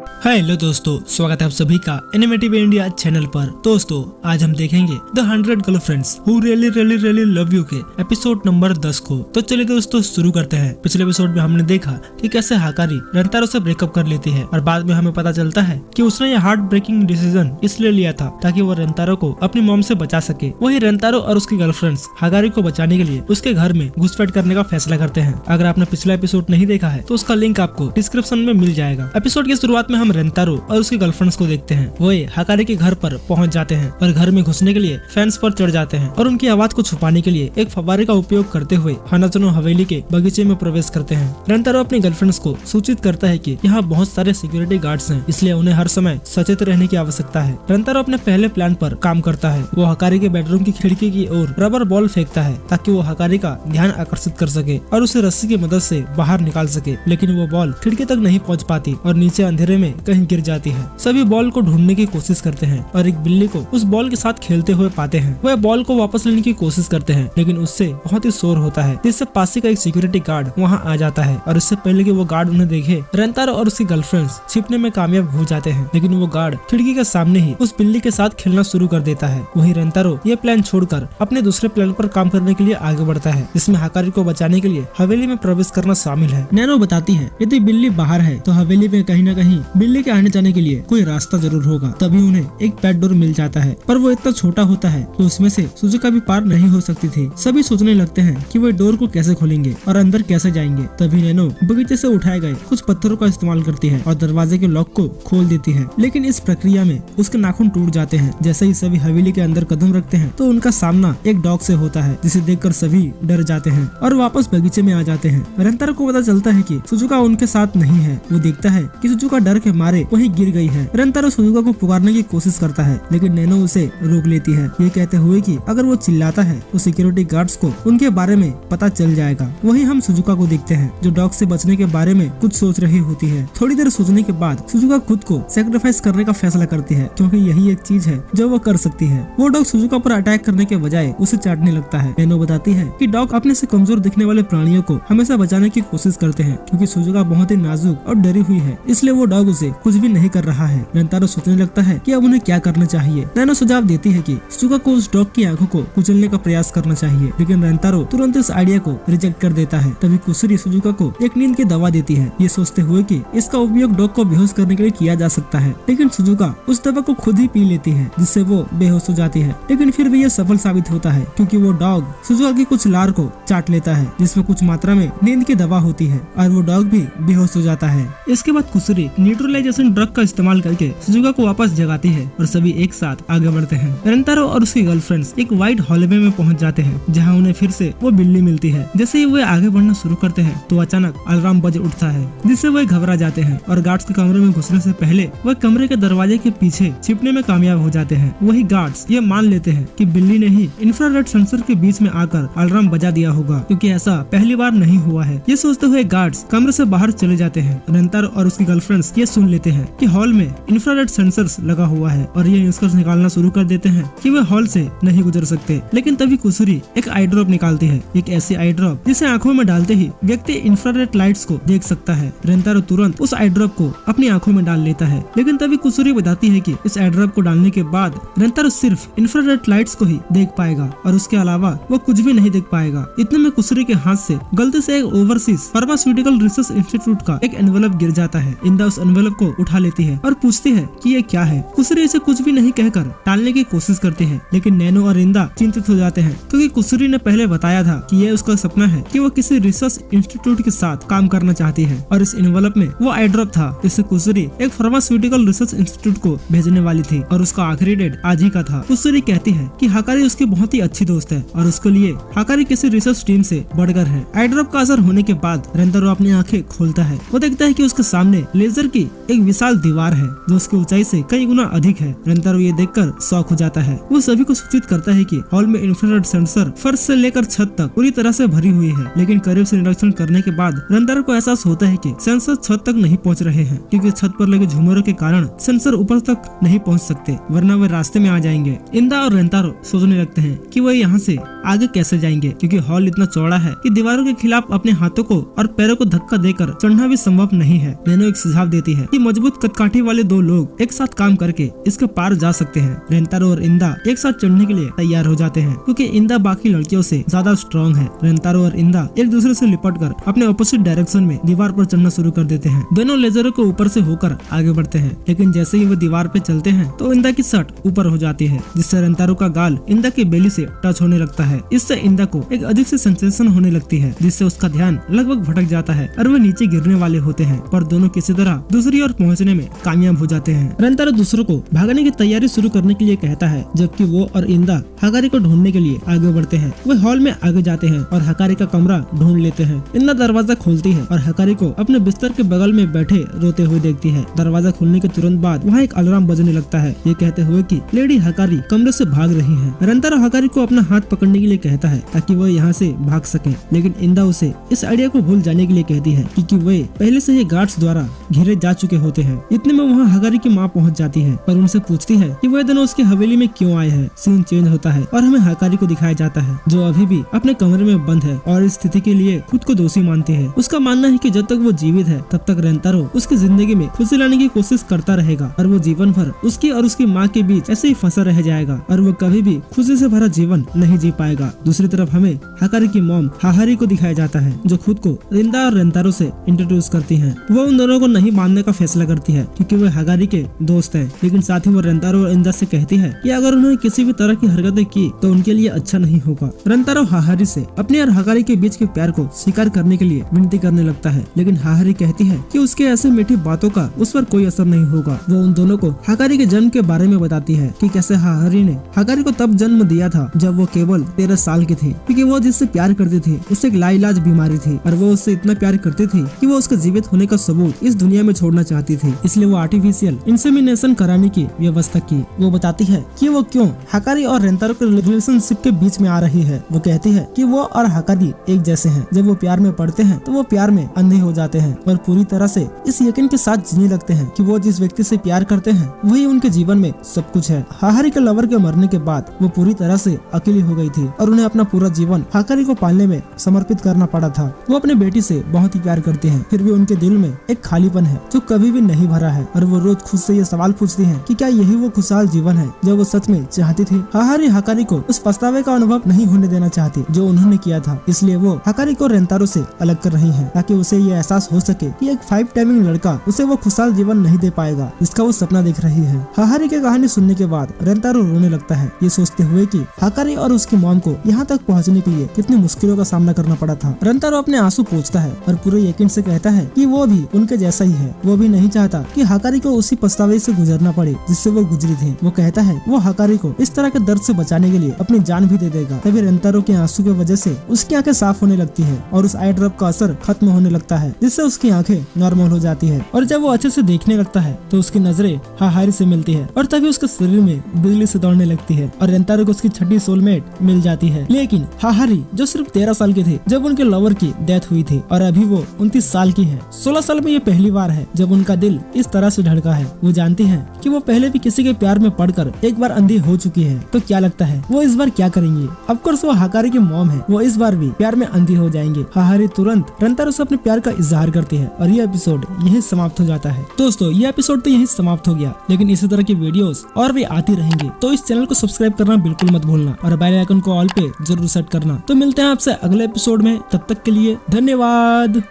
Hello दोस्तों, स्वागत है आप सभी का एनिमेटिव इंडिया चैनल पर। दोस्तों आज हम देखेंगे the 100 girlfriends who really really really love you के एपिसोड नंबर 10 को। तो चलिए दोस्तों शुरू करते हैं। पिछले एपिसोड में हमने देखा कि कैसे हाकारी रेंतारो से ब्रेकअप कर लेती है और बाद में हमें पता चलता है कि उसने ये हार्ट ब्रेकिंग डिसीजन इसलिए लिया था ताकि वो रेंतारो को अपनी मॉम से बचा सके। वही रेंतारो और उसकी गर्लफ्रेंड्स हाकारी को बचाने के लिए उसके घर में घुसपैठ करने का फैसला करते हैं। अगर आपने पिछला एपिसोड नहीं देखा है तो उसका लिंक आपको डिस्क्रिप्शन में मिल जाएगा। एपिसोड की शुरुआत में हम रेंतारो और उसकी गर्लफ्रेंड्स को देखते हैं। वो हाकारी के घर पर पहुंच जाते हैं और घर में घुसने के लिए फेंस पर चढ़ जाते हैं और उनकी आवाज को छुपाने के लिए एक फव्वारे का उपयोग करते हुए हानाजोनो हवेली के बगीचे में प्रवेश करते हैं। रेंतारो अपनी गर्लफ्रेंड्स को सूचित करता है कि यहाँ बहुत सारे सिक्योरिटी गार्ड्स हैं, इसलिए उन्हें हर समय सचेत रहने की आवश्यकता है। रेंतारो अपने पहले प्लान पर काम करता है। वो हाकारी के बेडरूम की खिड़की की ओर रबर बॉल फेंकता है ताकि वो हाकारी का ध्यान आकर्षित कर सके और उसे रस्सी की मदद से बाहर निकाल सके, लेकिन वो बॉल खिड़की तक नहीं पहुँच पाती और नीचे अंधेरे में कहीं गिर जाती है। सभी बॉल को ढूंढने की कोशिश करते हैं और एक बिल्ली को उस बॉल के साथ खेलते हुए पाते हैं। वह बॉल को वापस लेने की कोशिश करते हैं, लेकिन उससे बहुत ही शोर होता है जिससे पास का एक सिक्योरिटी गार्ड वहाँ आ जाता है और इससे पहले कि वो गार्ड उन्हें देखे, रेंतारो और उसकी गर्लफ्रेंड्स छिपने में कामयाब हो जाते हैं। लेकिन वो गार्ड खिड़की के सामने ही उस बिल्ली के साथ खेलना शुरू कर देता है। वहीं रेंतारो ये प्लान छोड़कर अपने दूसरे प्लान पर काम करने के लिए आगे बढ़ता है, जिसमें हाकारी को बचाने के लिए हवेली में प्रवेश करना शामिल है। नैनो बताती है यदि बिल्ली बाहर है तो हवेली में कहीं न कहीं बिल्ली के आने जाने के लिए कोई रास्ता जरूर होगा। तभी उन्हें एक पेट डोर मिल जाता है, पर वो इतना छोटा होता है कि उसमें से सुजुका भी पार नहीं हो सकती थी। सभी सोचने लगते हैं कि वो डोर को कैसे खोलेंगे और अंदर कैसे जाएंगे। तभी नैनो बगीचे से उठाए गए कुछ पत्थरों का इस्तेमाल करती है और दरवाजे के लॉक को खोल देती है, लेकिन इस प्रक्रिया में उसके नाखून टूट जाते हैं। जैसे ही सभी हवेली के अंदर कदम रखते हैं तो उनका सामना एक डॉग से होता है, जिसे देखकर सभी डर जाते हैं और वापस बगीचे में आ जाते हैं। रेंतारो को पता चलता है कि सुजुका उनके साथ नहीं है। वो देखता है कि सुजुका डर के मारे वहीं गिर गई है। रेंतारो सुजुका को पुकारने की कोशिश करता है, लेकिन नैनो उसे रोक लेती है, ये कहते हुए कि अगर वो चिल्लाता है तो सिक्योरिटी गार्ड्स को उनके बारे में पता चल जाएगा। वहीं हम सुजुका को देखते हैं जो डॉग से बचने के बारे में कुछ सोच रही होती है। थोड़ी देर सोचने के बाद सुजुका खुद को सैक्रिफाइस करने का फैसला करती है, क्योंकि यही एक चीज है जो वो कर सकती है। वो डॉग सुजुका पर अटैक करने के बजाय उसे चाटने लगता है। नैनो बताती है कि डॉग अपने से कमजोर दिखने वाले प्राणियों को हमेशा बचाने की कोशिश करते हैं, क्योंकि सुजुका बहुत ही नाजुक और डरी हुई है, इसलिए वो डॉग उसे कुछ भी नहीं कर रहा है। रेंतारो सोचने लगता है कि अब उन्हें क्या करना चाहिए। नैनो सुझाव देती है कि सुजुका को उस डॉग की आंखों को कुचलने का प्रयास करना चाहिए, लेकिन रेंतारो तुरंत इस आइडिया को रिजेक्ट कर देता है। तभी कुसुरी सुजुका को एक नींद की दवा देती है, ये सोचते हुए कि इसका उपयोग डॉग को बेहोश करने के लिए किया जा सकता है, लेकिन सुजुका उस दवा को खुद ही पी लेती है, जिससे वो बेहोश हो जाती है। लेकिन फिर भी यह सफल साबित होता है, क्योंकि वो डॉग सुजुका की कुछ लार को चाट लेता है, जिसमें कुछ मात्रा में नींद की दवा होती है और वो डॉग भी बेहोश हो जाता है। इसके बाद कुसुरी न्यूट्रलाइजेशन ड्रग का इस्तेमाल करके सुजुका को वापस जगाती है और सभी एक साथ आगे बढ़ते हैं। रेंतारो और उसकी गर्लफ्रेंड्स एक वाइट हॉलवे में पहुंच जाते हैं, जहां उन्हें फिर से वो बिल्ली मिलती है। जैसे ही वे आगे बढ़ना शुरू करते हैं तो अचानक अलार्म बज उठता है, जिससे वे घबरा जाते हैं और गार्ड्स के कमरे में घुसने से पहले वह कमरे के दरवाजे के पीछे छिपने में कामयाब हो जाते हैं। वही गार्ड्स ये मान लेते हैं कि बिल्ली ने ही इंफ्रारेड सेंसर के बीच में आकर अलार्म बजा दिया होगा, क्योंकि ऐसा पहली बार नहीं हुआ है। ये सोचते हुए गार्ड्स कमरे से बाहर चले जाते हैं। रेंतारो और उसकी गर्लफ्रेंड्स ये सुन लेते हैं कि हॉल में इंफ्रारेड सेंसर्स लगा हुआ है और ये निष्कर्ष निकालना शुरू कर देते हैं कि वे हॉल से नहीं गुजर सकते। लेकिन तभी कुसुरी एक आई ड्रॉप निकालती है, एक ऐसी आई ड्रॉप जिसे आंखों में डालते ही व्यक्ति इंफ्रारेड लाइट्स को देख सकता है। रेंतारो तुरंत उस आई ड्रॉप को अपनी आंखों में डाल लेता है, लेकिन तभी कुसुरी बताती है कि इस आई ड्रॉप को डालने के बाद रेंतारो सिर्फ इंफ्रारेड लाइट्स को ही देख पाएगा और उसके अलावा वो कुछ भी नहीं देख पाएगा। इतने में कुसुरी के हाथ से गलती से एक ओवरसीज फार्मास्यूटिकल रिसर्च इंस्टीट्यूट का एक एनवेलप गिर जाता है। इंदा उस एनवेलप को उठा लेती है और पूछती है कि ये क्या है। कुसुरी इसे कुछ भी नहीं कहकर टालने की कोशिश करती है, लेकिन नैनो और इंदा चिंतित हो जाते हैं, क्योंकि कुसुरी ने पहले बताया था कि यह उसका सपना है कि वो किसी रिसर्च इंस्टीट्यूट के साथ काम करना चाहती है और इस एनवेलप में वो आई ड्रॉप था जिससे कुसुरी एक फार्मास्यूटिकल रिसर्च इंस्टीट्यूट को भेजने वाली थी और उसका आखिरी डेट आज ही का था। कुसुरी कहती है कि हाकारी उसकी बहुत ही अच्छी दोस्त है और उसके लिए हाकारी किसी रिसर्च टीम से बढ़कर है। आई ड्रॉप का असर होने के बाद रेंतारो अपनी आंखें खोलता है। वो देखता है कि उसके सामने लेजर की एक विशाल दीवार है जो उसकी ऊंचाई से कई गुना अधिक है। रेंतारो ये देखकर शॉक हो जाता है। वो सभी को सूचित करता है कि हॉल में इंफ्रारेड सेंसर फर्श से लेकर छत तक पूरी तरह से भरी हुई है, लेकिन करीब से निरीक्षण करने के बाद रेंतारो को एहसास होता है कि सेंसर छत तक नहीं पहुंच रहे हैं, क्योंकि छत पर लगे झूमरों के कारण सेंसर ऊपर तक नहीं पहुंच सकते, वरना वे रास्ते में आ जाएंगे। इंदा और रेंतारो सोचने लगते हैं कि वो यहाँ से आगे कैसे जाएंगे, क्योंकि हॉल इतना चौड़ा है कि दीवारों के खिलाफ अपने हाथों को और पैरों को धक्का देकर चढ़ना भी संभव नहीं है। नैनो एक सुझाव देती है कि मजबूत कदकाठी वाले दो लोग एक साथ काम करके इसके पार जा सकते हैं। रेंतारो और इंदा एक साथ चढ़ने के लिए तैयार हो जाते हैं क्योंकि इंदा बाकी लड़कियों से ज्यादा स्ट्रॉन्ग है। रेंतारो और इंदा एक दूसरे से लिपट कर अपने ऑपोजिट डायरेक्शन में दीवार पर चढ़ना शुरू कर देते हैं। दोनों लेजरों को ऊपर से होकर आगे बढ़ते हैं, लेकिन जैसे ही वो दीवार पे चलते हैं तो इंदा की शर्ट ऊपर हो जाती है, जिससे रेंतारो का गाल इंदा की बेली से टच होने लगता है। इससे इंदा को एक अजीब सी सेंसेशन होने लगती है, जिससे उसका ध्यान लगभग भटक जाता है और वे नीचे गिरने वाले होते हैं, पर दोनों किसी तरह दूसरी ओर पहुंचने में कामयाब हो जाते हैं। रेंतारो दूसरों को भागने की तैयारी शुरू करने के लिए कहता है, जबकि वो और इंदा हकारी को ढूंढने के लिए आगे बढ़ते हैं। वे हॉल में आगे जाते हैं और हकारी का कमरा ढूंढ लेते हैं। इंदा दरवाजा खोलती है और हकारी को अपने बिस्तर के बगल में बैठे रोते हुए देखती है। दरवाजा खुलने के तुरंत बाद वहाँ एक अलार्म बजने लगता है, ये कहते हुए कि लेडी हकारी कमरे से भाग रही है। रेंतारो हकारी को अपना हाथ पकड़ने के लिए कहता है ताकि वो यहाँ से भाग सके, लेकिन इंदा उसे इस आइडिया को भूल जाने के लिए कहती है क्योंकि वे पहले से ही गार्ड्स द्वारा घेरे जा चुके होते हैं। इतने में वहाँ हकारी की माँ पहुँच जाती है और उनसे पूछती है कि वे दोनों उसकी हवेली में क्यों आए हैं। सीन चेंज होता है और हमें हकारी को दिखाया जाता है जो अभी भी अपने कमरे में बंद है और इस स्थिति के लिए खुद को दोषी मानती है। उसका मानना है कि जब तक वो जीवित है तब तक रेंतारो उसकी जिंदगी में खुशी लाने की कोशिश करता रहेगा और वो जीवन भर उसकी और उसकी माँ के बीच ऐसे ही फंसा रह जाएगा और वो कभी भी खुशी से भरा जीवन नहीं जी पाएगा। दूसरी तरफ हमें हकारी की मॉम हाहारी को दिखाया जाता है जो खुद को इंदा और रेंतारो से इंट्रोड्यूस करती है। वो उन दोनों को नहीं मानने का फैसला करती है क्योंकि वे हकारी के दोस्त है, लेकिन साथ ही वो रेंतारो और इंदा से कहती है कि अगर उन्होंने किसी भी तरह की हरकतें की तो उनके लिए अच्छा नहीं होगा। रेंतारो हाहारी से अपने और हकारी के बीच के प्यार को स्वीकार करने के लिए विनती करने लगता है, लेकिन हाहारी कहती है कि उसके ऐसे मीठी बातों का उस पर कोई असर नहीं होगा। वो उन दोनों को हकारी के जन्म के बारे में बताती है कि कैसे हाहारी ने हकारी को तब जन्म दिया था जब वो केवल 13 साल की थी, क्योंकि वो जिससे प्यार करती थी उससे एक लाइलाज बीमारी थी और वो उससे इतना प्यार करती थी कि वो उसके जीवित होने का सबूत इस दुनिया में छोड़ना चाहती थी, इसलिए वो आर्टिफिशियल इंसेमिनेशन कराने की व्यवस्था की। वो बताती है कि वो क्यों हकारी और रेंतारो के रिलेशनशिप के बीच में आ रही है। वो कहती है कि वो और हकारी एक जैसे हैं, जब वो प्यार में पड़ते हैं तो वो प्यार में अंधे हो जाते हैं और पूरी तरह से इस यकीन के साथ जीने लगते हैं कि वो जिस व्यक्ति से प्यार करते हैं वही उनके जीवन में सब कुछ है। हाहारी के लवर के मरने के बाद वो पूरी तरह से अकेली हो गई थी और उन्हें अपना पूरा जीवन हकारी को पालने में समर्पित करना पड़ा था। वो अपने बेटी से बहुत ही प्यार करते हैं, फिर भी उनके दिल में एक खालीपन है जो कभी भी नहीं भरा है और वो रोज खुद से ये सवाल पूछती हैं कि क्या यही वो खुशहाल जीवन है जो वो सच में चाहती थी। हाहारी हकारी को उस पछतावे का अनुभव नहीं होने देना चाहती जो उन्होंने किया था, इसलिए वो हकारी को रेंतारो से अलग कर रही है ताकि उसे ये एहसास हो सके कि एक 5 टाइमिंग लड़का उसे वो खुशहाल जीवन नहीं दे पाएगा जिसका वो सपना देख रही है। हाहारी की कहानी सुनने के बाद रेंतारो रोने लगता है, ये सोचते हुए कि हकारी और उसकी मॉम को यहाँ तक पहुँचने के लिए कितनी मुश्किलों का सामना करना पड़ा था। रेंतारो अपने आंसू पोंछता है और पूरे यकीन से कहता है कि वो भी उनके जैसा ही है। वो भी नहीं चाहता कि हकारी को उसी पछतावे से गुजरना पड़े जिससे वो गुजरी थी। वो कहता है वो हकारी को इस तरह के दर्द से बचाने के लिए अपनी जान भी दे देगा। तभी रेंतारो के आंसू की वजह से उसकी आंखें साफ होने लगती है और उस आई ड्रॉप का असर खत्म होने लगता है, जिससे उसकी आंखें नॉर्मल हो जाती है और जब वो अच्छे से देखने लगता है तो उसकी नजरें हाहारी से मिलती है और तभी उसके शरीर में बिजली से दौड़ने लगती है और रेंतारो को उसकी छठी सोलमेट मिल जाती है। लेकिन हाहारी जो सिर्फ 13 साल की थी जब उनके लवर की डेथ हुई थी और अभी वो 29 साल की है। 16 साल में ये पहली बार है जब उनका दिल इस तरह से धड़का है। वो जानती है कि वो पहले भी किसी के प्यार में पड़कर एक बार अंधी हो चुकी है, तो क्या लगता है वो इस बार क्या करेंगी। ऑफ कोर्स वो हकारी की मॉम है, वो इस बार भी प्यार में अंधी हो जाएंगे। हाहारी तुरंत रेंतारो से अपने प्यार का इजहार करती है और ये एपिसोड यही समाप्त हो जाता है। दोस्तों ये एपिसोड तो यही समाप्त हो गया, लेकिन इसी तरह की वीडियोस और भी आती रहेंगी, तो इस चैनल को सब्सक्राइब करना बिल्कुल मत भूलना और बेल आइकन को ऑल पे जरूर सेट करना। तो मिलते हैं आपसे अगले एपिसोड में, तब तक के लिए धन्यवाद।